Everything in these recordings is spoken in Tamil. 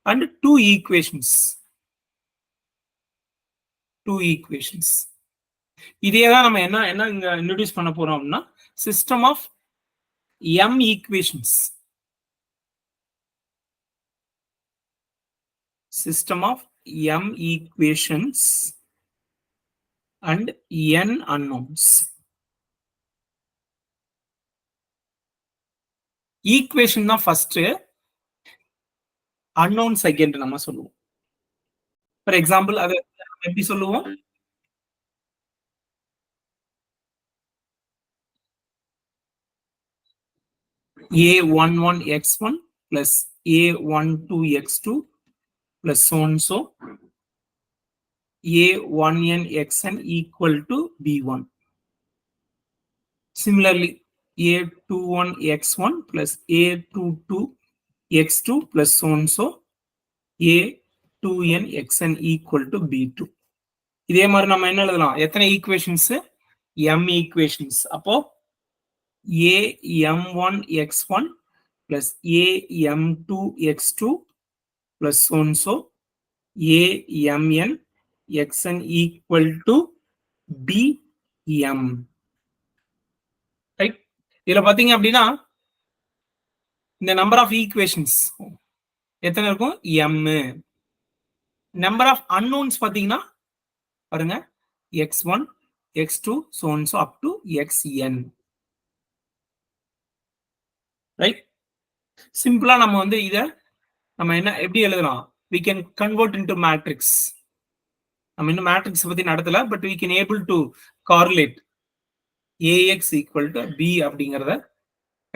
and two equations. இதே தான் நம்ம என்ன இங்க இன்ட்ரோடியூஸ் பண்ண போறோம் அப்படின்னா system of m equations. System of m equations and n unknowns. Equation தான் first, unknown second நம்ம சொல்லுவோம். For example, அது எப்படி சொல்லுவோம்? a11x1 plus a12x2 plus so and so a1nxn equal to b1. Similarly, a21x1 plus a22x2 plus so and so a2nxn equal to b2. இதே மாதிரி நம்ம என்ன எழுதலாம்? எத்தனை ஈக்குவேஷன்ஸ்? m equations. அப்போ am1x1 plus am2x2 plus so and so amn equal to bm. Right? இதுல பாத்தீங்க அப்படின்னா இந்த நம்பர் ஆஃப் ஈக்குவேஷன்ஸ் எத்தனை இருக்கும்? m. நம்பர் ஆஃப் அன்னோன்ஸ் பாத்தீங்கன்னா பாருங்க x1 x2 so and so up to xn. Right? சிம்பிளா நம்ம வந்து இத நம்ம என்ன எப்படி எழுதலாம்? we can convert into matrix. நம்ம இன்னும் மேட்ரிக்ஸ் பத்தி நடத்தல, but we can able to correlate ax equal to b அப்படிங்கறத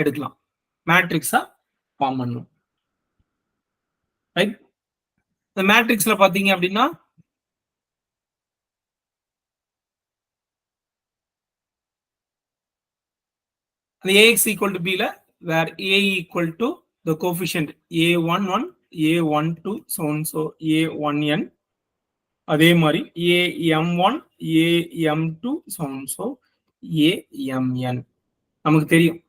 எடுக்கலாம், மேட்ரிக்ஸா ஃபார்ம் பண்ணணும். ரைட்? இந்த மேட்ரிக்ஸ்ல பாத்தீங்க அப்படின்னா அந்த ax equal to b ல where a equal to the coefficient a11 a12 so and so a1n, அதே மாதிரி am1 am2 so and so amn. நமக்கு தெரியும்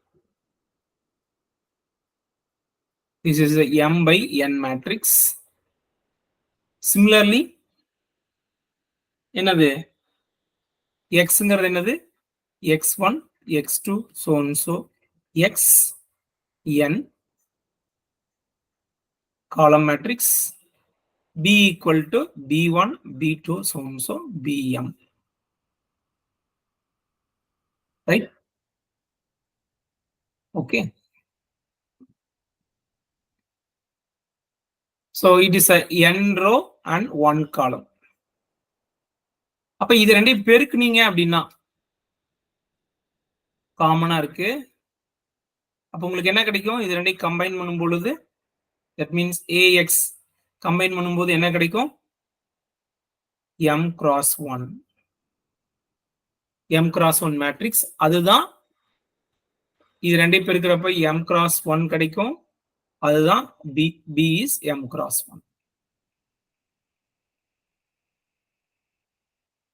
this is a m by n matrix. Similarly, என்னது xங்கிறது என்னது? x1 x2 so and so xn column matrix, b equal to b1 b2 so and so bm. Right? Okay. So it is a n row and one column. அப்ப இது ரெண்டையும் பெருக்குனீங்க அப்படின்னா காமனா இருக்கு. அப்ப உங்களுக்கு என்ன கிடைக்கும்? இது ரெண்டையும் கம்பைன் பண்ணும் பொழுது that means ax கம்பைன் பண்ணும்போது என்ன கிடைக்கும்? m cross 1. m cross 1 matrix. அதுதான் இது ரெண்டையும் பெருக்கிறப்ப m cross 1 கிடைக்கும். அதுதான் b is m cross 1.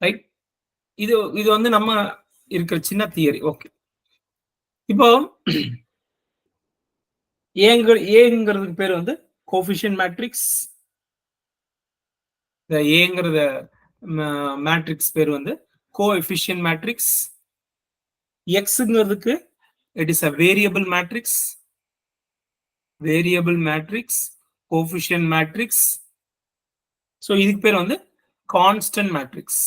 Right? இது வந்து நம்ம இருக்கிற சின்ன தியரி. ஓகே, இப்போ ஏங்கிறதுக்கு பேர் வந்து கோஎஃபிஷியன்ட் மேட்ரிக்ஸ். இந்த ஏங்கிறத மேட்ரிக்ஸ் பேர் வந்து கோஎஃபிஷியன்ட் மேட்ரிக்ஸ். எக்ஸ்ங்கிறதுக்கு it is a variable matrix, coefficient matrix. So இதுக்கு பேர் வந்து constant matrix.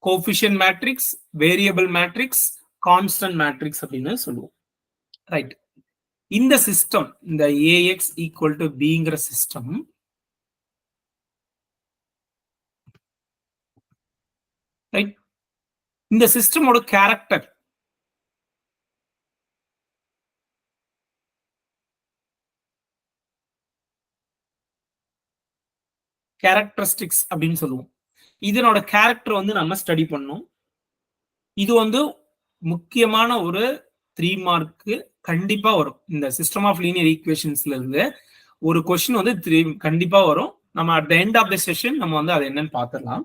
Coefficient matrix, variable matrix, constant matrix அப்படின்னு சொல்லுவோம். ரைட்? இந்த சிஸ்டம், இந்த ax ஈக்குவல் டு பிங்கிற சிஸ்டம் ரைட், இந்த சிஸ்டமோட கேரக்டரிஸ்டிக்ஸ் அப்படின்னு சொல்லுவோம். இதனோட கேரக்டர் வந்து நம்ம ஸ்டடி பண்ணோம். இது வந்து முக்கியமான ஒரு 3 மார்க்கு கண்டிப்பா வரும். இந்த சிஸ்டம் ஆஃப் லீனியர் ஈக்குவேஷன்ஸ்ல இருந்து ஒரு கொஸ்டின் வந்து கண்டிப்பா வரும். நம்ம at the end of the session நம்ம வந்து அது என்னன்னு பார்த்துடலாம்.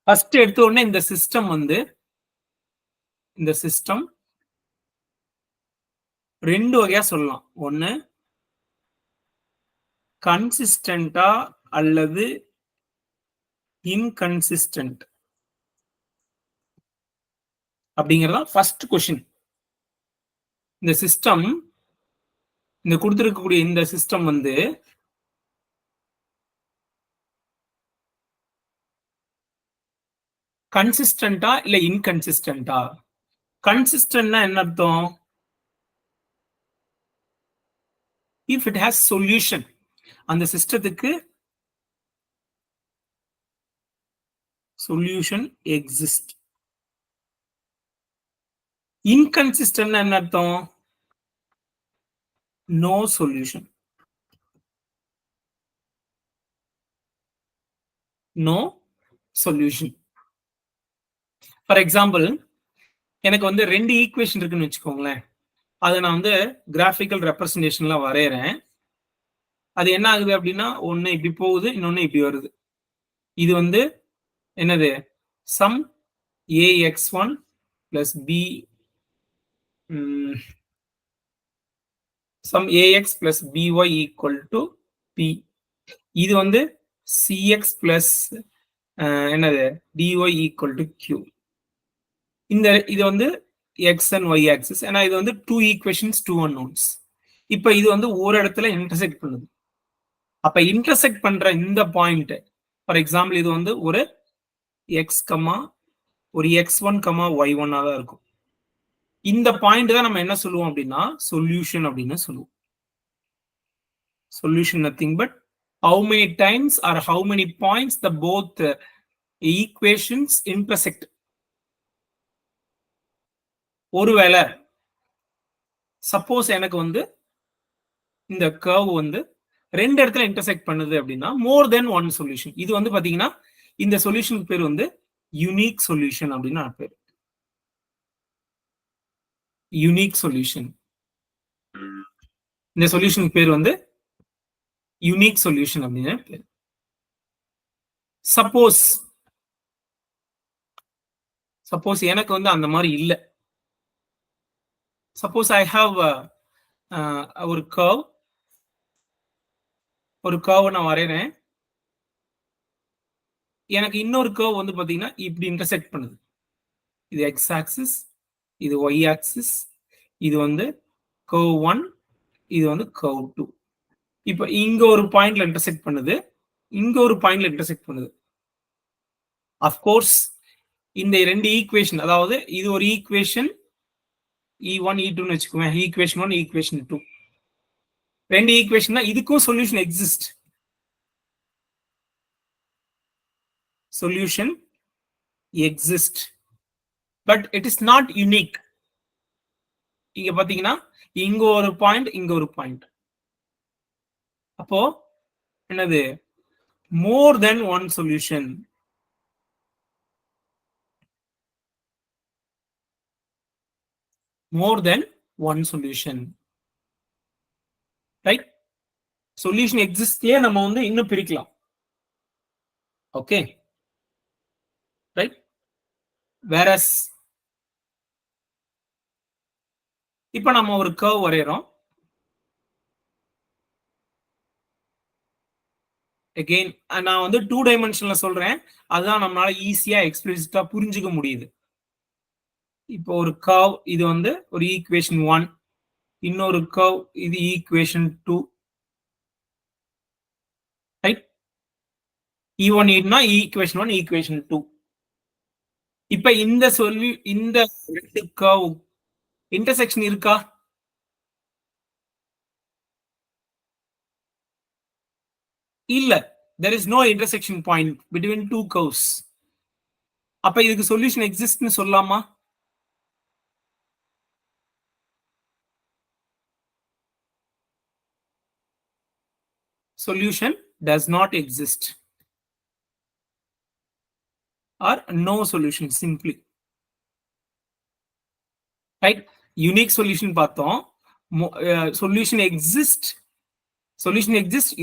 ஃபர்ஸ்ட் எடுத்த உடனே இந்த சிஸ்டம் வந்து ரெண்டு வகையா சொல்லலாம். ஒன்னு கன்சிஸ்டண்டா அல்லது இன்கன்சிஸ்டன்ட் அப்படிங்கறதா ஃபர்ஸ்ட் கொஸ்டின். இந்த சிஸ்டம், இந்த கொடுத்திருக்கக்கூடிய இந்த சிஸ்டம் வந்து கன்சிஸ்டண்டா இல்ல இன்கன்சிஸ்டண்டா? கன்சிஸ்டன்ட்னா என்ன அர்த்தம்? இஃப் இட் ஹேஸ் சொல்யூஷன், அந்த சிஸ்டத்துக்கு சொல்யூஷன் எக்ஸிஸ்ட். இன்கன்சிஸ்டன்ட்னா என்ன அர்த்தம்? No solution. No solution. For example, எனக்கு வந்து 2 ஈக்குவேஷன் இருக்குன்னு வச்சுக்கோங்களேன். அதை நான் வந்து கிராஃபிக்கல் ரெப்ரசன்டேஷன்ல வரையறேன். அது என்ன ஆகுது அப்படின்னா, ஒன்னு இப்படி போகுது, இன்னொன்னு இப்படி வருது. இது வந்து என்னது? Some ax1 plus b some ax plus by equal to p. இது வந்து cx plus என்னது dy equal to q. இது வந்து x and y axis. ஏன்னா இது வந்து 2 equations 2 unknowns. இப்ப இது வந்து ஒரு இடத்துல இன்டர்செக்ட் பண்ணுது. அப்ப இன்டர்செக்ட் பண்ற இந்த பாயிண்ட், ஃபார் எக்ஸாம்பிள் இது வந்து ஒரு x கமா ஒரு x1 கமா y1 தான் இருக்கும். இந்த பாயிண்ட் தான் நம்ம என்ன சொல்லுவோம் அப்படின்னா சொல்யூஷன் அப்படின்னு சொல்லுவோம். Solution nothing but how many times or how many points the both equations intersect. ஒருவேளை சப்போஸ் எனக்கு வந்து இந்த கர்வ் வந்து 2 இடத்துல இன்டர்செக்ட் பண்ணுது அப்படின்னா மோர் தென் ஒன் சொல்யூஷன். இது வந்து பாத்தீங்கன்னா இந்த சொல்யூஷனுக்கு பேர் வந்து யூனிக் சொல்யூஷன் அப்படின்னு பேர். Unique solution. இந்த சொல்யூஷனுக்கு பேர் வந்து யூனிக் சொல்யூஷன் அப்படின்னு பேர். சப்போஸ் எனக்கு வந்து அந்த மாதிரி இல்ல. சப்போஸ் ஐ ஹாவ் ஒரு கர்வ் நான் வரையறேன். எனக்கு இன்னொரு கர்வ் வந்து பாத்தீங்கன்னா இப்படி இன்டர்செக்ட் பண்ணுது. இது எக்ஸ் ஆக்சிஸ், இது ஒய் ஆக்சிஸ், இது வந்து கர்வ் 1, இது வந்து கர்வ் 2. இப்ப இங்க ஒரு பாயிண்ட்ல இன்டர்செக்ட் பண்ணுது, இங்க ஒரு பாயிண்ட்ல இன்டர்செக்ட் பண்ணுது. அஃப்கோர்ஸ் இந்த 2 ஈக்குவேஷன், அதாவது இது ஒரு ஈக்குவேஷன் E1 E2 வச்சுக்குவேன். ஈக்குவேஷன் 1 ஈக்குவேஷன் 2 2 ஈக்குவேஷன் தான். இதுக்கும் solution exist. Solution exist but it is not unique. இங்க பாத்தீங்கன்னா இங்க ஒரு பாயிண்ட், இங்க ஒரு பாயிண்ட். அப்போ என்னது? மோர் தென் ஒன் சொல்யூஷன். மோர் தென் ஒன் சொல்யூஷன். ரைட்? சொல்யூஷன் எக்ஸிஸ்டே நம்ம வந்து இன்னும் பிரிக்கலாம். Okay, right? வேரஸ் இப்ப நம்ம ஒரு கர்வ் வரையறோம். அகைன் நான் வந்து 2 டைமென்ஷன்ல சொல்றேன். அதுதான் நம்மளால ஈஸியா எக்ஸ்பிளிசிட்டா புரிஞ்சுக்க முடியுது. இப்போ ஒரு கர்வ், இது வந்து ஒரு ஈக்குவேஷன் 1, இன்னொரு கர்வ் இது ஈக்குவேஷன் 2. ரைட்? E1 னா ஈக்குவேஷன் 1 ஈக்குவேஷன் 2. இப்ப இந்த இந்த ரெண்டு கர்வ் இன்டர்செக்ஷன் இருக்கா? இல்ல. there is no intersection point between two curves. அப்ப இதுக்கு சொல்யூஷன் எக்ஸிஸ்ட்னு சொல்லலாமா? Solution does not exist or no solution simply. Right? Unique solution பார்த்தோம். Solution exists,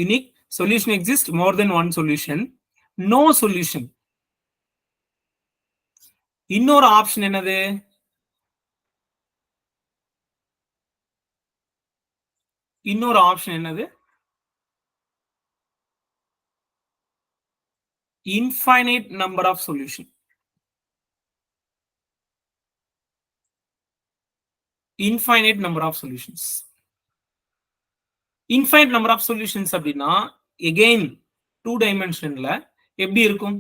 unique solution exists, more than one solution, no solution. இன்னொரு ஆப்ஷன் என்னது? இன்னொரு ஆப்ஷன் என்னது? infinite number of solution. Infinite number of solutions. Infinite number of solutions அப்படின்னா again 2 dimensionல எப்படி இருக்கும்?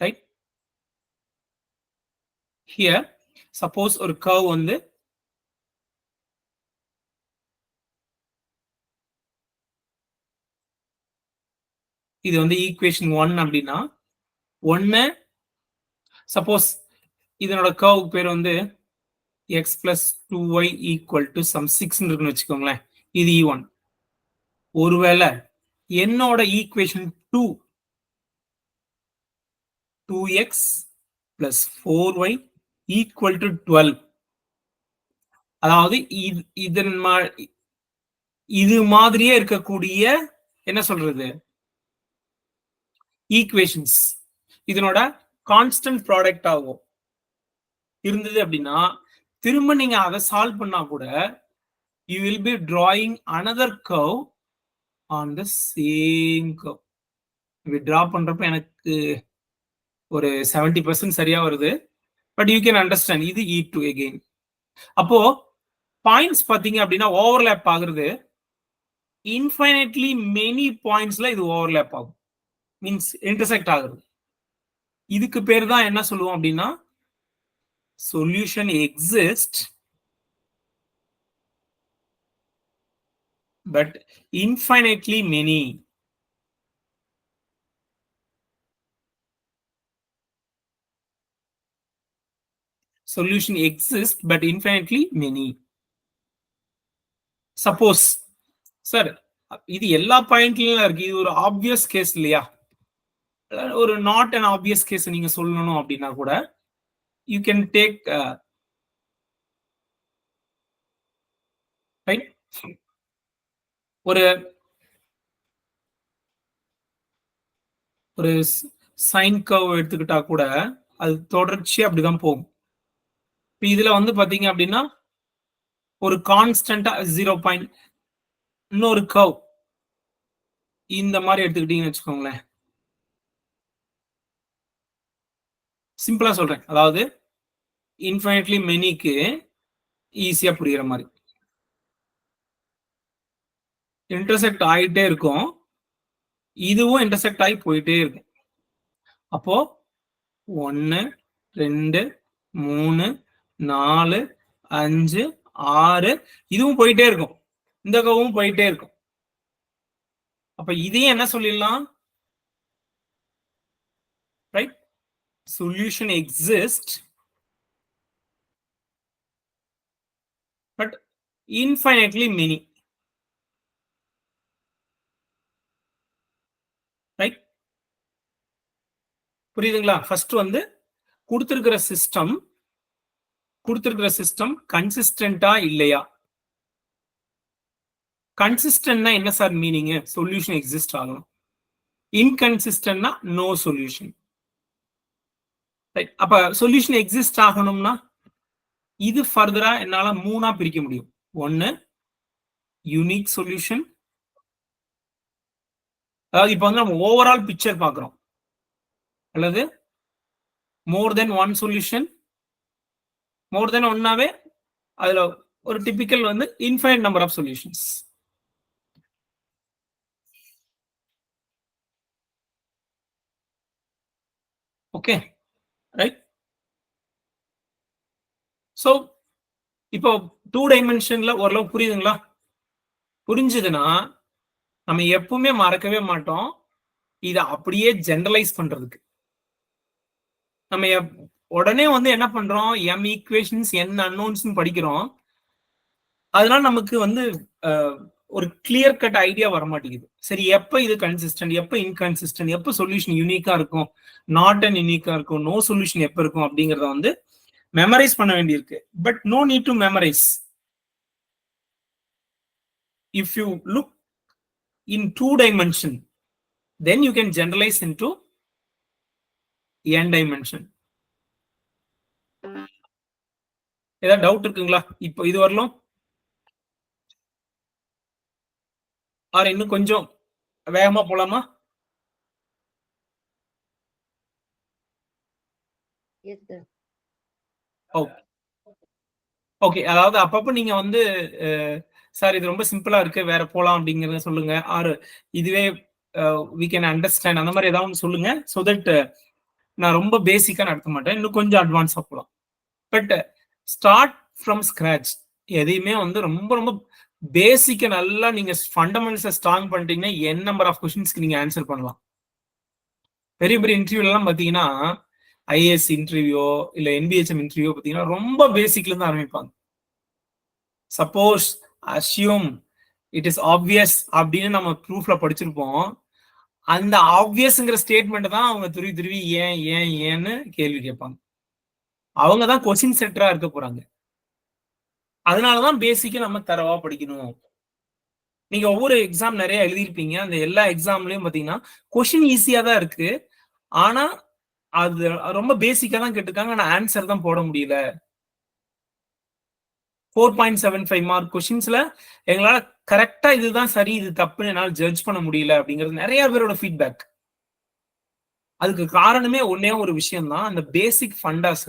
Right? Here suppose ஒரு curve வந்து இது வந்து ஈக்குவேஷன் 1 அப்படின்னா 1 சப்போஸ் இதனோட கர்வ் பேர் வந்து x plus 2y equal to some 6 இருக்குன்னு வச்சுக்கோங்களேன். இது E1. ஒருவேளை என்னோட equation 2 2x plus 4y equal to 12. அதாவது இது மாதிரியே இருக்கக்கூடிய என்ன சொல்றது ஈக்குவேஷன்ஸ் இதனோட கான்ஸ்டன்ட் ப்ராடக்ட் ஆகும் இருந்தது அப்படின்னா திரும்ப நீங்க அதை சால்வ் பண்ணா கூட you will be drawing another curve on the same curve. இது டிரா பண்றப்ப எனக்கு ஒரு 70% சரியா வருது. பட் யூ கேன் அண்டர்ஸ்டாண்ட் இது E2 again. அப்போ பாயிண்ட்ஸ் பாத்தீங்க அப்படின்னா ஓவர்லேப் ஆகுறது இன்ஃபைனைட்லி மெனி பாயிண்ட்ஸ்ல இது ஓவர்லேப் ஆகும் மீன்ஸ் இன்டர்செக்ட் ஆகுறது. இதுக்கு பேர் தான் என்ன சொல்லுவோம் அப்படின்னா solution exist but infinitely many. Solution exists but infinitely many. Suppose sir இது எல்லா பாயிண்ட்லயும் இருக்கு. இது ஒரு ஆப்வியஸ் கேஸ் இல்லையா? ஒரு நாட் அண்ட் ஆப்வியஸ் கேஸ் நீங்க சொல்லணும் அப்படின்னா கூட யூ கேன் டேக் ரைட். ஒரு ஒரு சைன் கர்வ் எடுத்துக்கிட்டா கூட அது தொடர்ச்சி அப்படிதான் போகும். இதுல வந்து பாத்தீங்க அப்படின்னா ஒரு கான்ஸ்டன்டா 0. இன்னொரு கர்வ் இந்த மாதிரி எடுத்துக்கிட்டீங்கன்னு வச்சுக்கோங்களேன். சிம்பிளா சொல்றேன், அதாவது இன்ஃபைனைட்லி மெனிக்கு ஈஸியா புரியுற மாதிரி இன்டர்செக்ட் ஆகிட்டே இருக்கும், இதுவும் இன்டர்செக்ட் ஆகி போயிட்டே இருக்கும். அப்போ 1 2 3 4 5 6 இதுவும் போயிட்டே இருக்கும், இந்த கர்வும் போயிட்டே இருக்கும். அப்ப இதையும் என்ன சொல்லிடலாம் right? Solution exist but infinitely many. Right? புரியுதுங்களா? ஃபர்ஸ்ட் வந்து கொடுத்திருக்கிற சிஸ்டம் கன்சிஸ்டன்டா இல்லையா? கன்சிஸ்டன்ட்னா என்ன சார் மீனிங்? சொல்யூஷன் எக்ஸிஸ்ட் ஆகணும். இன்கன்சிஸ்டன்ட்னா நோ சொல்யூஷன். அப்ப சொல்யூஷன் எக்ஸிஸ்ட் ஆகணும்னா இது ஃபர்தரா என்னால 3 பிரிக்க முடியும். 1 யூனிக் சொல்யூஷன், அதாவது இப்ப வந்து நம்ம ஓவரால் பிக்சர் பாக்குறோம், அல்லது மோர் தென் 1 சொல்யூஷன். மோர் தென் 1னாவே அதுல ஒரு டிபிக்கல் வந்து infinite number of solutions. Okay right? So இப்போ 2 டைமென்ஷன்ல ஓரளவு புரியுதுங்களா? புரிஞ்சதுன்னா நம்ம எப்பவுமே மறக்கவே மாட்டோம் இதை அப்படியே ஜெனரலைஸ் பண்றதுக்கு. நம்ம உடனே வந்து என்ன பண்றோம், எம் ஈக்குவேஷன்ஸ் என் அன்னோன்ஸ் படிக்கிறோம். அதனால நமக்கு வந்து ஒரு கிளியர் கட் ஐடியா வர மாட்டேங்குது. சரி, எப்ப இது கன்சிஸ்டன்ட், எப்ப இன்கன்சிஸ்டன்ட், எப்ப சொல்யூஷன் யூனிக்கா இருக்கும், நாட் அண்ட் யூனிக்கா இருக்கும், நோ சொல்யூஷன் எப்ப இருக்கும் அப்படிங்கறத வந்து மெமரைஸ் பண்ண வேண்டியிருக்கு. But no need to memorize. If you look in 2 dimension then you can generalize into n dimension. ஏதாவது டவுட் இருக்குங்களா இப்போ இது வரலாம்? ஆர் இன்னும் கொஞ்சம் வேகமா போலாமா? ஓகே. அதாவது அப்பப்ப நீங்க வந்து சார் இது ரொம்ப சிம்பிளா இருக்கு, வேற போலாம் அப்படிங்கறத சொல்லுங்க. ஆர் இதுவே வி கேன் அண்டர்ஸ்டாண்ட் அந்த மாதிரி ஏதாவது சொல்லுங்க. சோ தட் நான் ரொம்ப பேசிக்கா நடத்த மாட்டேன், இன்னும் கொஞ்சம் அட்வான்ஸா போலாம். But start from scratch. எதையுமே வந்து ரொம்ப ரொம்ப பேசிக்க நல்லா நீங்க ஃபண்டமெண்டல்ஸை ஸ்ட்ராங் பண்ணிட்டீங்கன்னா என் நம்பர் ஆஃப் கொஸ்டின்ஸ்க்கு நீங்க ஆன்சர் பண்ணலாம். பெரிய பெரிய இன்டர்வியூல எல்லாம் பாத்தீங்கன்னா ஐஏஎஸ் இன்டர்வியூ இல்ல என்பிஹெச்எம் இன்டர்வியூ பாத்தீங்கன்னா ரொம்ப பேசிக்ல இருந்து ஆரம்பிப்பாங்க. Suppose assume it is obvious அப்படின்னு நம்ம ப்ரூஃப்ல படிச்சிருப்போம். அந்த ஆப்வியஸ்ங்கிற ஸ்டேட்மெண்ட் தான் அவங்க துருவி துருவி ஏன் ஏன் ஏன்னு கேள்வி கேட்பாங்க. அவங்க தான் கொஸ்டின் சென்டரா இருக்க போறாங்க. அதனாலதான் பேசிக்கா நம்ம தரவா படிக்கணும். நீங்க ஒவ்வொரு எக்ஸாம் நிறைய எழுதிருப்பீங்க. அந்த எல்லா எக்ஸாம்லயும் பாத்தீங்கன்னா கொஸ்டின் ஈஸியா தான் இருக்கு. ஆனா அது ரொம்ப பேசிக்கா தான் கேட்டிருக்காங்க. ஆனா ஆன்சர் தான் போட முடியல. 4.75 மார்க் கொஸ்டின்ஸ்ல எங்களால கரெக்டா இதுதான் சரி இது தப்புன்னு என்னால ஜட்ஜ் பண்ண முடியல அப்படிங்கிறது நிறைய பேரோட ஃபீட்பேக். அதுக்கு காரணமே ஒன்னே ஒரு விஷயம் தான், அந்த பேசிக் ஃபண்டாஸ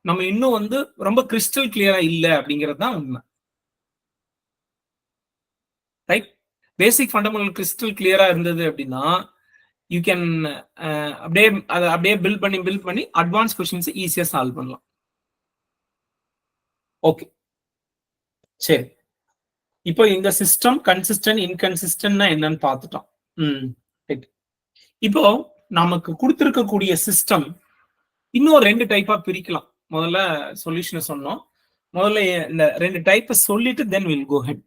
நம்ம இன்னும் வந்து ரொம்ப கிறிஸ்டல் கிளியரா இல்ல அப்படிங்கிறது தான் உண்மை. ரைட்? பேசிக் ஃபண்டமெண்டல் கிறிஸ்டல் கிளியரா இருந்தது அப்படின்னா யூ கேன் அப்படியே அதை அப்படியே பில்ட் பண்ணி அட்வான்ஸ் கொஸ்டின்ஸ் ஈஸியா சால்வ் பண்ணலாம். ஓகே, சரி. இப்போ இந்த சிஸ்டம் கன்சிஸ்டன்ட் இன்கன்சிஸ்டன்ட்னா என்னன்னு பார்த்துட்டோம். இப்போ நமக்கு கொடுத்திருக்கக்கூடிய சிஸ்டம் இன்னும் 2 டைப்பா பிரிக்கலாம். முதல்ல சொல்யூஷனை சொன்னோம். முதல்ல இந்த 2 டைப்பை சொல்லிட்டு then will go ahead.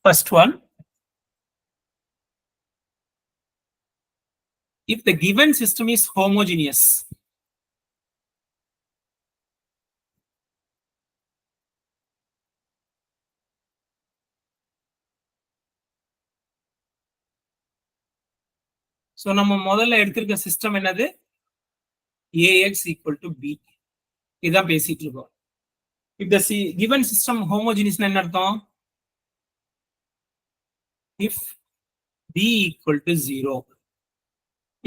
First one, if the given system is homogeneous, so நம்ம முதல்ல எடுத்திருக்க சிஸ்டம் என்னது? ax equal to b. இதான் பேசிட்டு இருக்கோம். if the given system homogeneous என்ன அர்த்தம்? if b equal to 0.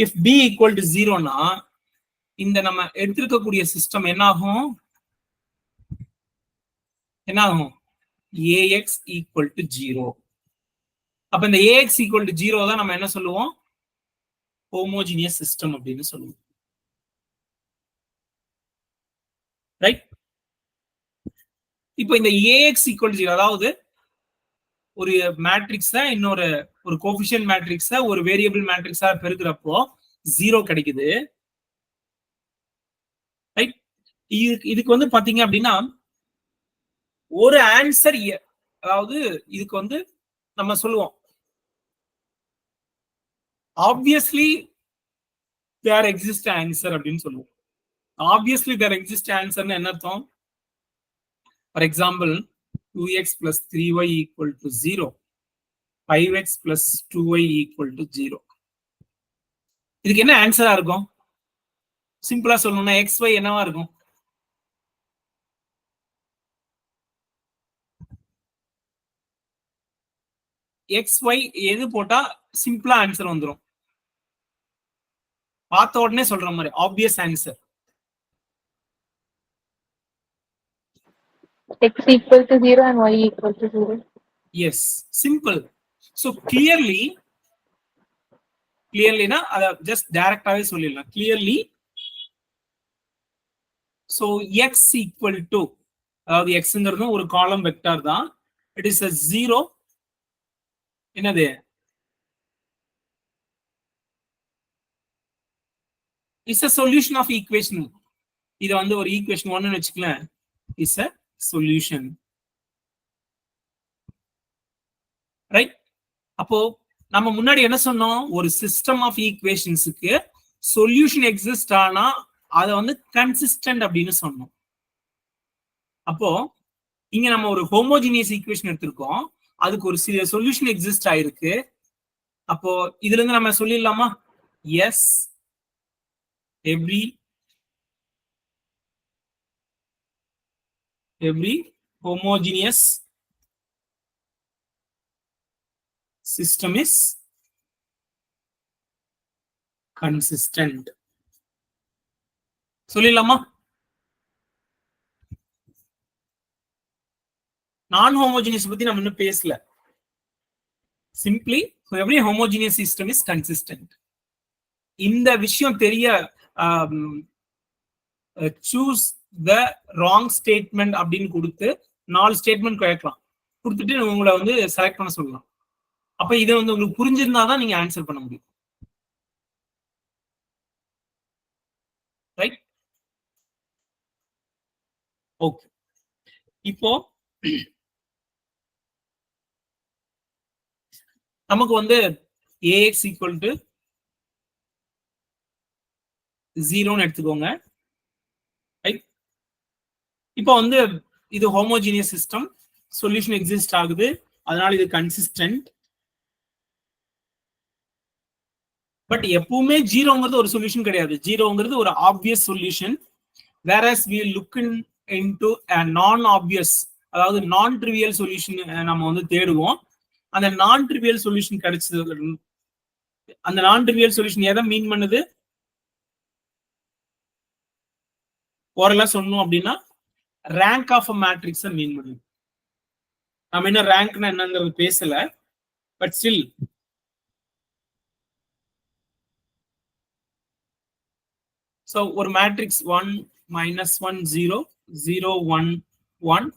if b equal to 0 னா இந்த நம்ம எடுத்திருக்கக்கூடிய சிஸ்டம் என்ன ஆகும்? என்ன ஆகும்? ax equal to 0. அப்ப இந்த ax equal to 0 தான் நம்ம என்ன சொல்லுவோம்? ஹோமோஜினியஸ் சிஸ்டம் அப்படின்னு சொல்லுவோம். ரைட்? இப்போ இந்த ax equal to 0, அதாவது ஒரு மேட்ரிக்ஸ இன்னொரு ஒரு கோஎஃபிஷியன்ட் மேட்ரிக்ஸ ஒரு வேரியபிள் மேட்ரிக்ஸா பெருக்கிறப்போ 0 கிடைக்குது. ரைட்? இதுக்கு வந்து பாத்தீங்க அப்படின்னா ஒரு ஆன்சர், அதாவது இதுக்கு வந்து நம்ம சொல்லுவோம் ஆப்வியஸ்லி தேர் எக்ஸிஸ்ட் ஆன்சர் அப்படின்னு சொல்லுவோம். ஆப்வியஸ்லி தேர் எக்ஸிஸ்ட் ஆன்சர்னு என்ன அர்த்தம்? For example 2x plus 3y equal to 0, 5x plus 2y equal to 0. இதுக்கு என்ன ஆன்சரா இருக்கும்? சிம்பிளா சொல்லணும்னா xy என்னவா இருக்கும்? xy எது போட்டா சிம்பிளா ஆன்சர் வந்துடும்? பார்த்த உடனே சொல்ற மாதிரி obvious answer. x equal to 0 and y equal to 0. Yes, simple. So clearly na அத just டைரக்டாவே சொல்லிடலாம். clearly, so x equal to, அதாவது xங்கிறது ஒரு காலம் வெக்டார் தான். it is a 0. என்னது? is a solution of equation. இது வந்து ஒரு ஈக்குவேஷன் 1 ன்னு வெச்சுக்கலாம். is a solution. ரைட்? அப்போ நம்ம முன்னாடி என்ன சொன்னோம்? ஒரு சிஸ்டம் ஆஃப் ஈக்குவேஷன்ஸ்க்கு சொல்யூஷன் எக்ஸிஸ்ட் ஆனா அதை வந்து கன்சிஸ்டன்ட் அப்படின்னு சொன்னோம். அப்போ இங்க நம்ம ஒரு ஹோமோஜினியஸ் ஈக்குவேஷன் எடுத்திருக்கோம், அதுக்கு ஒரு சில சொல்யூஷன் எக்ஸிஸ்ட் ஆயிருக்கு. அப்போ இதுல இருந்து நம்ம சொல்லிடலாமா? Yes every homogeneous system is consistent. சொல்லிடலாமா? நான் ஹோமோஜினியஸ் பத்தி நம்ம இன்னும் பேசல. Simply every homogeneous system is consistent. இந்த விஷயம் தெரிய சூஸ் த ராங் ஸ்டேட்மெண்ட் அப்படின்னு கொடுத்து 4 ஸ்டேட்மெண்ட் கேட்கலாம். கொடுத்துட்டு உங்களை வந்து செலக்ட் பண்ண சொல்லலாம். அப்ப இதை வந்து உங்களுக்கு புரிஞ்சிருந்தாதான் நீங்க ஆன்சர் பண்ண முடியும். ரைட்? ஓகே. இப்போ நமக்கு வந்து ax equal to 0ன்னு எடுத்துக்கோங்க. ரைட்? இப்போ வந்து இது ஹோமோஜினியஸ் சிஸ்டம், சொல்யூஷன் எக்ஸிஸ்ட் ஆகுது, அதனால இது கன்சிஸ்டன்ட். பட் எப்பவுமே ஜீரோங்கிறது ஒரு சொல்யூஷன் கிடையாது. ஜீரோங்கிறது ஒரு obvious solution. whereas we look into a non obvious, அதாவது நான் ட்ரிவியல் சொல்யூஷன் நம்ம வந்து தேடுவோம். அந்த நான் ட்ரிவியல் சொல்யூஷன் கிடைச்சது. அந்த நான் ட்ரிவியல் சொல்யூஷன் எதை மீன் பண்ணுது? ஓரளவு சொல்லணும் அப்படின்னா ரேங்க் ஆஃப் அ மேட்ரிக்ஸ் மீன் பண்ணுது. நம்ம என்ன ரேங்க்னா என்னங்கிறது பேசல, பட் ஸ்டில் ஸோ ஒரு மேட்ரிக்ஸ் 1 -1 0 0 1 1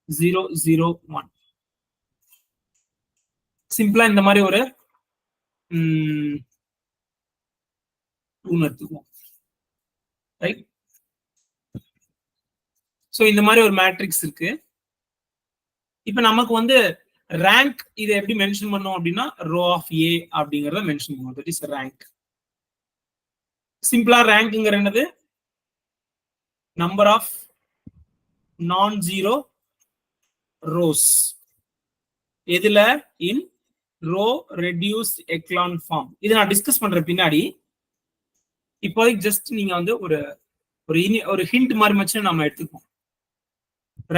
0 0 1 சிம்பிளா இந்த மாதிரி ஒரு எடுத்துக்குவோம். ரைட்? ஸோ இந்த மாதிரி ஒரு மேட்ரிக்ஸ் இருக்கு. இப்ப நமக்கு வந்து ரேங்க் இதை எப்படி மென்ஷன் பண்ணோம் அப்படின்னா ரோ ஆஃப் ஏ அப்படிங்கறத மென்ஷன் பண்ணுவோம். That is rank. சிம்பிளா ரேங்க்ங்கிற என்னது? Number of non zero rows. எதுல? In row reduced echelon form. இதை நான் டிஸ்கஸ் பண்ற பின்னாடி இப்போதைக்கு ஜஸ்ட் நீங்க வந்து ஒரு ஹிண்ட் மாதிரி வச்சு நம்ம எடுத்துக்கோம்.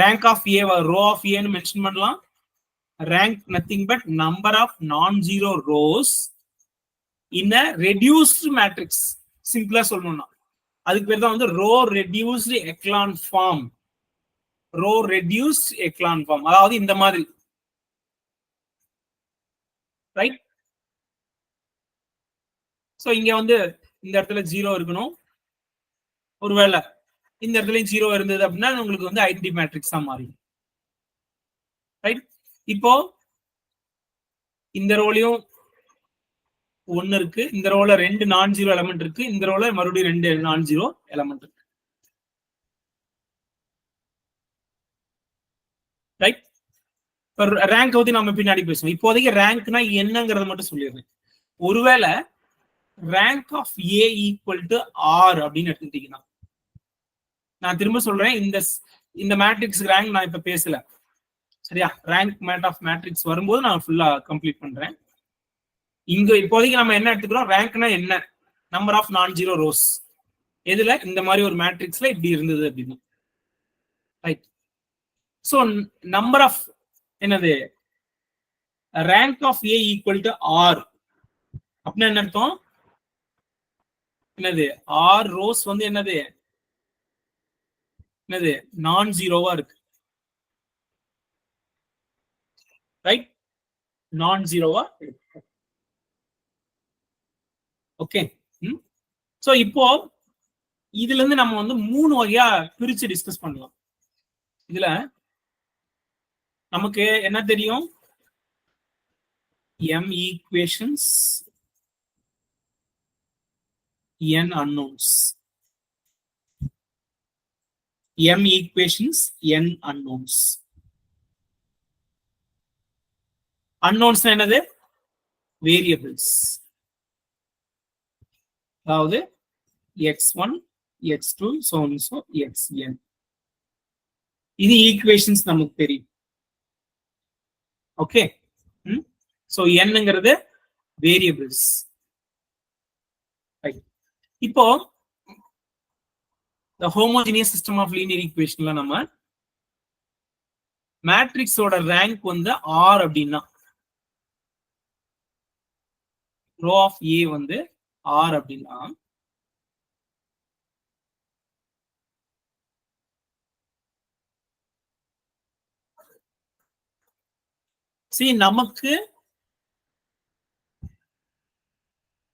Rank of A row of ஏன்னு மென்ஷன் பண்ணலாம். Rank nothing but number of non zero rows in a reduced matrix. சிம்பிளா சொல்லணும்னா அதுக்கு பேர் தான் வந்து row reduced echelon form. Row reduced echelon form, அதாவது இந்த மாதிரி. ரைட்? சோ இங்க வந்து இந்த இடத்துல 0 இருக்கணும். ஒருவேளை இந்த இடத்துலயும் 0 இருந்தது அப்படின்னா உங்களுக்கு வந்து ஐடென்டி மேட்ரிக்ஸா மாறிடும். ரைட்? இப்போ இந்த ரோலையும் 1 இருக்கு, இந்த ரோல 2 நான் ஜீரோ எலமெண்ட் இருக்கு, இந்த ரோல மறுபடியும் 2 நான் ஜீரோ எலமெண்ட் இருக்கு. ரைட்? ரேங்க் பத்தி நம்ம பின்னாடி பேசுவோம். இப்போதைக்கு ரேங்க்னா என்னங்கிறத மட்டும் சொல்லிடுறேன். ஒருவேளை rank of A equal to R அப்படின்னு எடுத்துக்கிட்டீங்கன்னா, நான் திரும்ப சொல்றேன், இந்த மேட்ரிக்ஸ் ரேங்க் நான் இப்ப பேசல. சரியா? ரேங்க் மேட் ஆஃப் மேட்ரிக்ஸ் வரும்போது நான் ஃபுல்லா கம்ப்ளீட் பண்றேன். இங்க இப்போதைக்கு நம்ம என்ன எடுத்துக்கிறோம்? ரேங்க்னா என்ன? Number of non zero rows. எதுல? இந்த மாதிரி ஒரு மேட்ரிக்ஸ்ல இப்படி இருந்தது அப்படின்னு. ரைட்? சோ நம்பர் ஆஃப் என்னது? Rank of A equal to R அப்படின்னா என்ன அர்த்தம்? என்னது? ஆர் ரோஸ் வந்து என்னது? நான் ஜீரோவா இருக்கு. ரைட்? நான் ஜீரோவா இருக்கு. ஓகே. சோ இப்போ இதுல இருந்து நம்ம வந்து 3 வகையா பிரிச்சு டிஸ்கஸ் பண்ணலாம். இதுல நமக்கு என்ன தெரியும்? m equations, n unknowns. m equations, n unknowns. unknowns என்னது? வேரியபிள்ஸ். அதாவது x1 x2 so xn. இது ஈக்குவேஷன்ஸ் நமக்கு தெரியும். ஓகே. சோ என்னங்கிறது வேரியபிள்ஸ். இப்போ the homogeneous system of linear equationல நம்ம மேட்ரிக்ஸோட ரேங்க் வந்து R அப்படின்னா ரோ ஆஃப் A வந்து R அப்படின்னா நமக்கு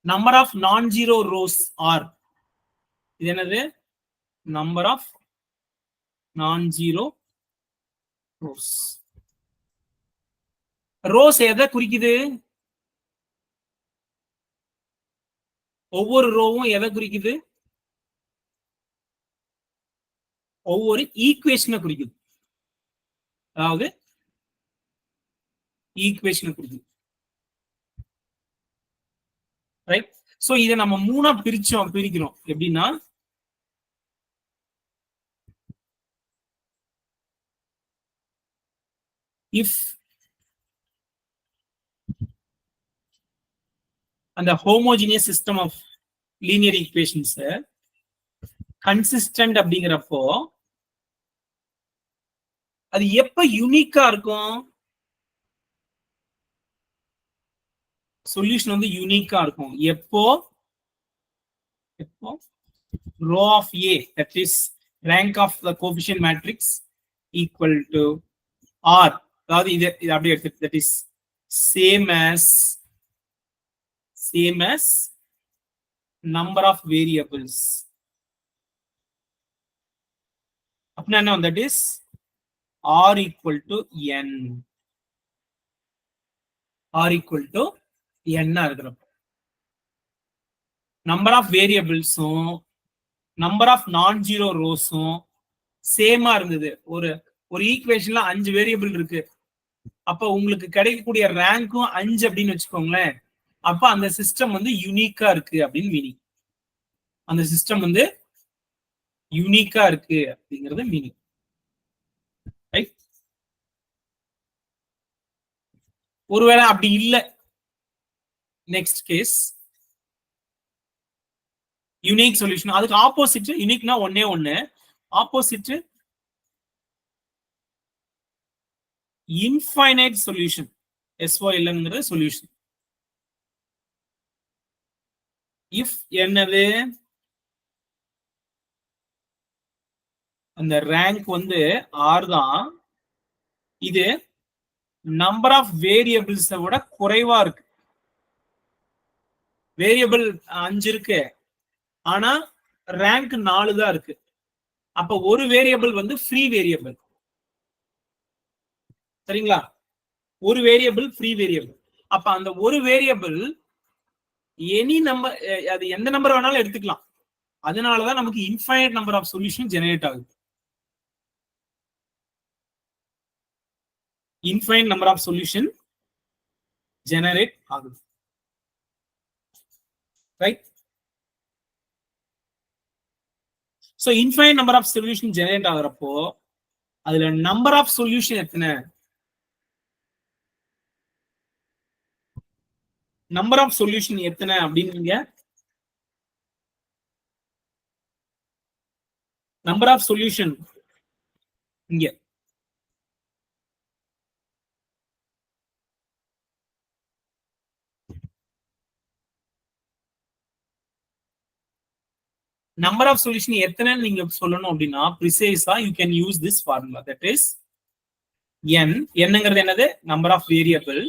number of non-zero rows are இது என்னது number of non-zero rows எதை குறிக்குது? ஒவ்வொரு ரோவும் எதை குறிக்குது? ஒவ்வொரு ஈக்குவேஷனை குறிக்குது. அதாவது ஈக்குவேஷனை குறிக்குது. ரைட். சோ இதை நம்ம மூணா பிரிக்கிறோம். எப்படின்னா if அந்த homogeneous system of linear equations consistent அப்படிங்கிறப்போ அது எப்ப யூனிக்கா இருக்கும்? சொல்யூஷன் வந்து யூனிக்கா இருக்கும் எப்போ row of A that is rank of the coefficient matrix equal to R. அதாவது இது அப்படியே எடுத்து that is same as number of variables. அப்படின்னா என்ன? that is R equal to n. R equal to n இருக்கிறப்ப number of வேரியபிள்ஸும் number of non zero ரோஸும் சேமா இருந்தது. ஒரு ஈக்குவேஷன்ல 5 வேரியபிள் இருக்கு. அப்ப உங்களுக்கு கிடைக்கக்கூடிய ரேங்க்கும் 5 அப்படின்னு வச்சுக்கோங்களேன். அப்ப அந்த சிஸ்டம் வந்து யூனிக்கா இருக்கு அப்படின்னு மீனிங். அந்த சிஸ்டம் வந்து யூனிக்கா இருக்கு அப்படிங்கிறது மீனிங். ரைட். ஒருவேளை அப்படி இல்லை, நெக்ஸ்ட் கேஸ் யூனிக் சொல்யூஷன். அதுக்கு ஆப்போசிட் யூனிக்னா ஒன்னே ஒண்ணு, ஆப்போசிட் இன்ஃபைனைட் சொல்யூஷன். SOLங்கிறது சொல்யூஷன். இஃப் என்னது அந்த ரேங்க் வந்து R தான், இது நம்பர் ஆஃப் வேரியபிள்ஸை விட குறைவா இருக்கு. வேரியபிள் 5 இருக்கு, ஆனா ரேங்க் 4 தான் இருக்கு. அப்ப ஒரு வேரியபிள் வந்து ஃப்ரீ வேரியபிள். சரிங்களா? ஒரு வேரியபிள் ஃப்ரீ வேரியபிள். அப்ப அந்த ஒரு வேரியபிள் எனி நம்பர், அது எந்த நம்பர் வேணாலும் எடுத்துக்கலாம். அதனாலதான் நமக்கு infinite number of solution generate ஆகுது. Infinite number of solution generate ஆகுது. Right. So infinite number of solution generate ஆகுறப்போ அதுல நம்பர் ஆஃப் சொல்யூஷன் எத்தனை? நம்பர் ஆஃப் சொல்யூஷன் எத்தனை அப்படின்னு நம்பர் ஆஃப் சொல்யூஷன் இங்க number of solution எத்தனைன்னு நீங்க சொல்லணும் அப்படின்னா ப்ரிசைஸா you can use this formula. That is n. என்னங்கிறது என்னது? Number of variable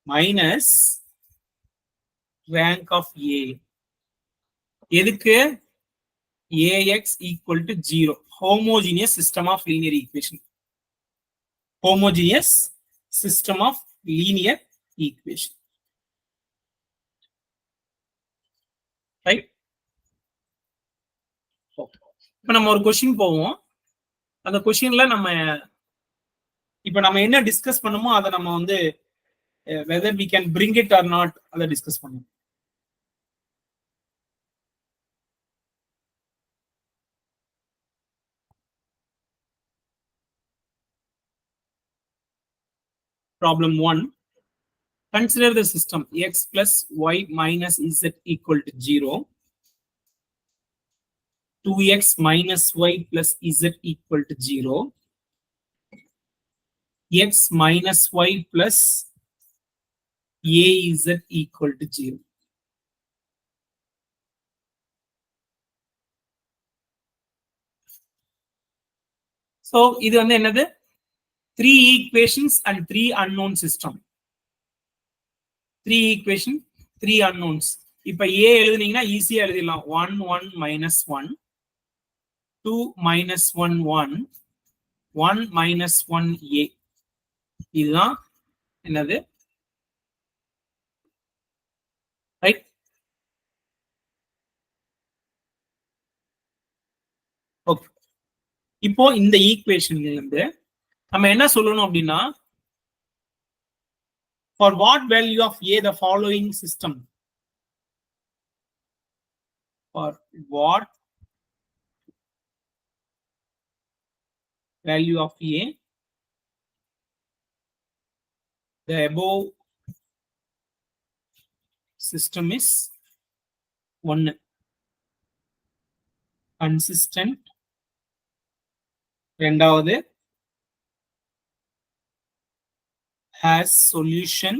minus rank of A. எதுக்கு? AX equal to 0. homogeneous system of linear equation. homogeneous system of linear equation. Right. இப்ப நம்ம ஒரு கொஸ்டின் போவோம். அந்த கொஸ்டின்ல நம்ம இப்ப நம்ம என்ன டிஸ்கஸ் பண்ணுமோ அதை நம்ம வந்து whether we can bring it or not அதை டிஸ்கஸ் பண்ணுவோம். problem 1. Consider the system x plus y minus z equal to 0. 2x minus y plus z equal to 0. X minus y plus az equal to 0. So, இது வந்து என்னது? 3 equations and 3 unknown system. 3 equation, 3 unknowns. இப்ப a எழுதுனீங்கன்னா ஈஸியா எழுதிடலாம். 1 1 minus 1, 2 minus 1 1, 1 minus 1 a. இதுதான் என்னது? ரைட்? ஓகே. இப்போ இந்த ஈக்குவேஷன்ல இருந்து நம்ம என்ன சொல்லணும் அப்படின்னா, for what value of a the following system, for what value of a the above system is 1 consistent, ரெண்டாவது has solution,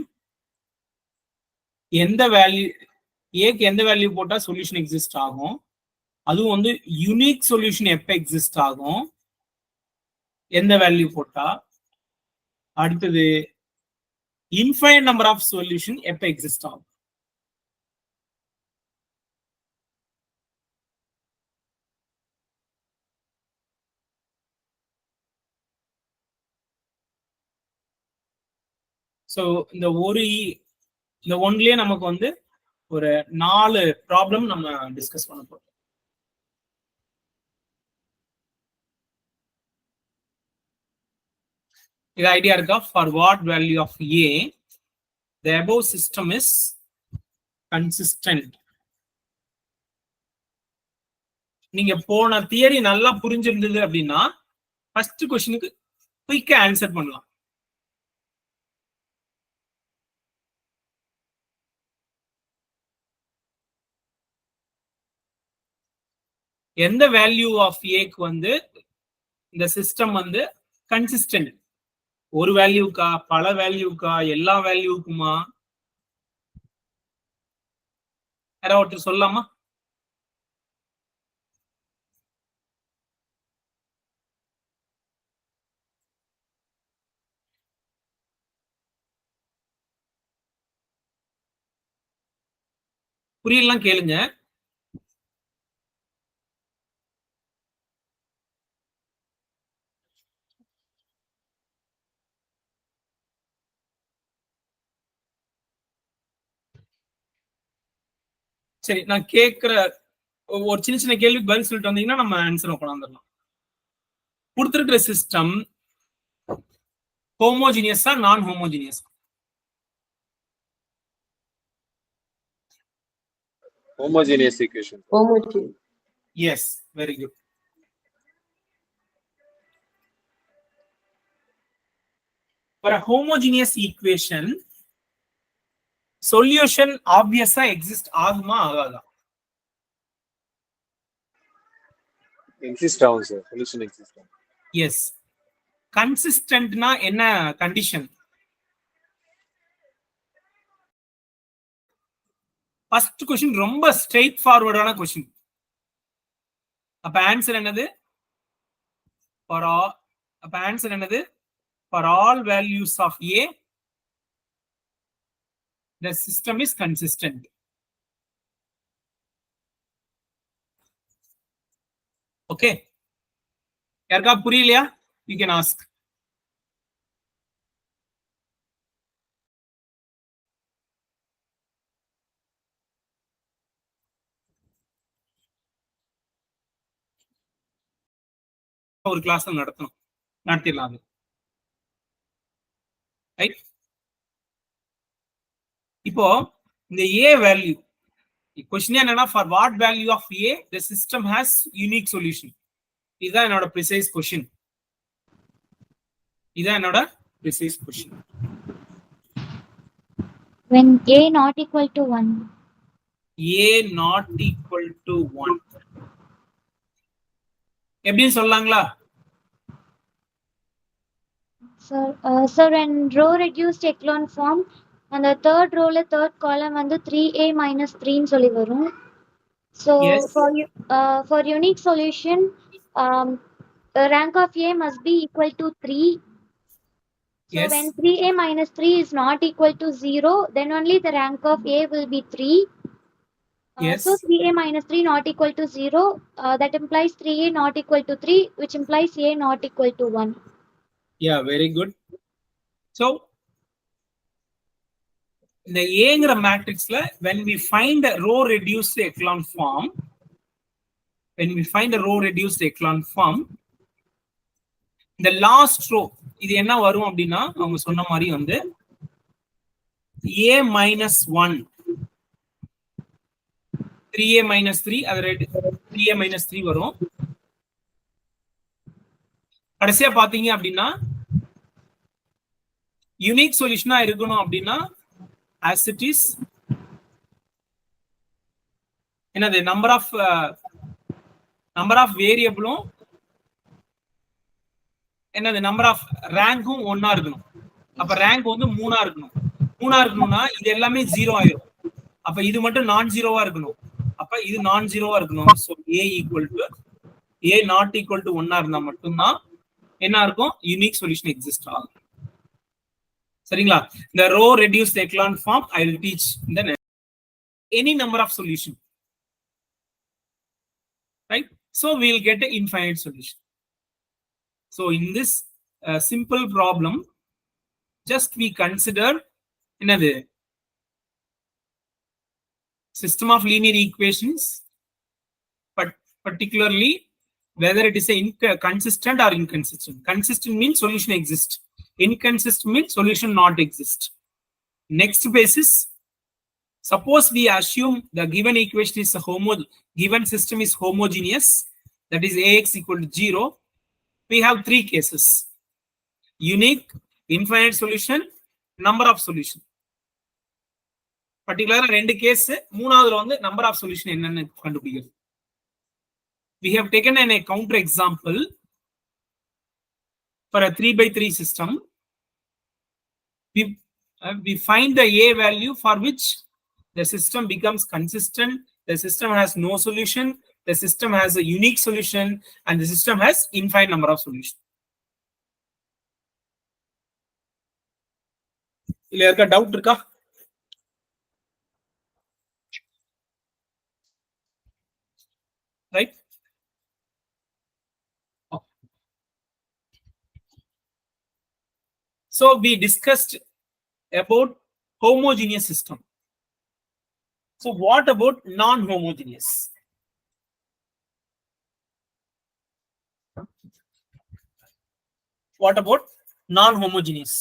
எந்த வேல்யூ ஏக்கு எந்த வேல்யூ போட்டா சொல்யூஷன் எக்ஸிஸ்ட் ஆகும், அதுவும் வந்து யூனிக் சொல்யூஷன் எப்ப எக்ஸிஸ்ட் ஆகும், எந்த வேல்யூ போட்டா, அடுத்தது இன்ஃபைனைட் நம்பர் ஆஃப் சொல்யூஷன் எப்ப எக்ஸிஸ்ட் ஆகும். ஸோ இந்த ஒன்லயே நமக்கு வந்து ஒரு 4 ப்ராப்ளம் நம்ம டிஸ்கஸ் பண்ண போறோம். இது ஐடியா இருக்கா? For what value of A the above system is consistent. நீங்க போன தியரி நல்லா புரிஞ்சிருந்தது அப்படின்னா ஃபர்ஸ்ட் क्वेश्चनக்கு குயிக்கா ஆன்சர் பண்ணலாம். எந்த வேல்யூ ஆஃப் ஏக்கு வந்து இந்த சிஸ்டம் வந்து கன்சிஸ்டன்ட், ஒரு வேல்யூக்கா, பல வேல்யூக்கா, எல்லா வேல்யூக்குமா? யாராவது ஒருத்தர் சொல்லலாமா? புரியலாம் கேளுங்க. சரி, நான் கேட்கிற ஒரு சின்ன சின்ன கேள்விக்கு பதில் சொல்லிட்டு வந்தீங்கன்னா நம்ம ஆன்சர் உட்காந்துடலாம். கொடுத்துருக்கிற சிஸ்டம் ஹோமோஜினியஸா நான் homogeneous? Homogeneous equation. Homogeneous. Yes, very good. For a homogeneous equation, solution obviously exist ஆகுமா ஆகாதா? Exist ஆகும் சார். Solution exist ஆகும். Yes. Consistentனா என்ன கண்டிஷன்? ஃபர்ஸ்ட் क्वेश्चन ரொம்ப ஸ்ட்ரெயிட் ஃபார்வர்டான क्वेश्चन. அப்ப ஆன்சர் என்னது? For all values of a the system is consistent. Okay, யாருக்கா புரியலையா? You can ask. ஒரு கிளாஸ் நடத்திடலாம் அது. ரைட்? இப்போ இந்த a வேல்யூ क्वेश्चन என்னன்னா for what value of a the system has unique solution. இதுதான் என்னோட precise question. When A not equal to 1. A not equal to 1. எப்படின்னு சொல்லலாங்களா? Sir, when row reduced echelon form, அந்த third row ல third column வந்து 3A minus 3 ன்னு சொல்லி வரும். So Yes. for unique solution, rank of A must be equal to 3. So Yes. when 3A minus 3 is not equal to 0, then only the rank of A will be 3. Yes. So 3A minus 3 not equal to 0, that implies 3A not equal to 3, which implies A not equal to 1. Yeah, very good. So இந்த ஏங்கிற மேட்ரிக்ஸ்ல when we find a row reduced echelon form, இந்த லாஸ்ட் ரோ இது என்ன வரும் அப்படின்னா அவங்க சொன்ன மாதிரி வந்து A minus 1, 3A minus 3, அது 3A minus 3 வரும். கடைசியா பாத்தீங்க அப்படின்னா யூனிக் சொல்யூஷனா இருக்கணும் அப்படின்னா as it is என்னது நம்பர் ஆஃப் வேரியபிளும் என்னது நம்பர் ஆஃப் ரேங்கும் ஒன்னா இருக்கணும். அப்ப ரேங்க் வந்து 3 இருக்கணும்னா இது எல்லாமே 0 ஆயிரும். அப்ப இது மட்டும் நான் ஜீரோவா இருக்கணும். அப்ப இது நான் ஜீரோவா இருக்கணும். So A equal to A not equal to 1 இருந்தா மட்டும்தான் என்ன இருக்கும் யூனிக் சொல்யூஷன் எக்ஸிஸ்ட் ஆகும். சரிங்களா? இந்த row reduced echelon form I will teach இந்த any number of solution, right? So we will get an infinite solution. So in this simple problem, just we consider another system of linear equations, but particularly whether it is consistent or inconsistent. Consistent means solution exists. Inconsistent means solution not exist. Next basis, suppose we assume the given equation is given system is homogeneous, that is Ax equal to 0. We have 3 cases: unique, infinite solution, number of solution. Particularly ரெண்டு கேஸ், மூணாவதுல வந்து number of solution என்னன்னு கண்டுபிடிக்கிறது. We have taken a counter example for a 3x3 system. We find the A value for which the system becomes consistent, the system has no solution, the system has a unique solution, and the system has infinite number of solutions. இல்ல யாருக்கா டவுட் இருக்கா? Right? So we discussed about homogeneous system. So what about non-homogeneous? What about non-homogeneous?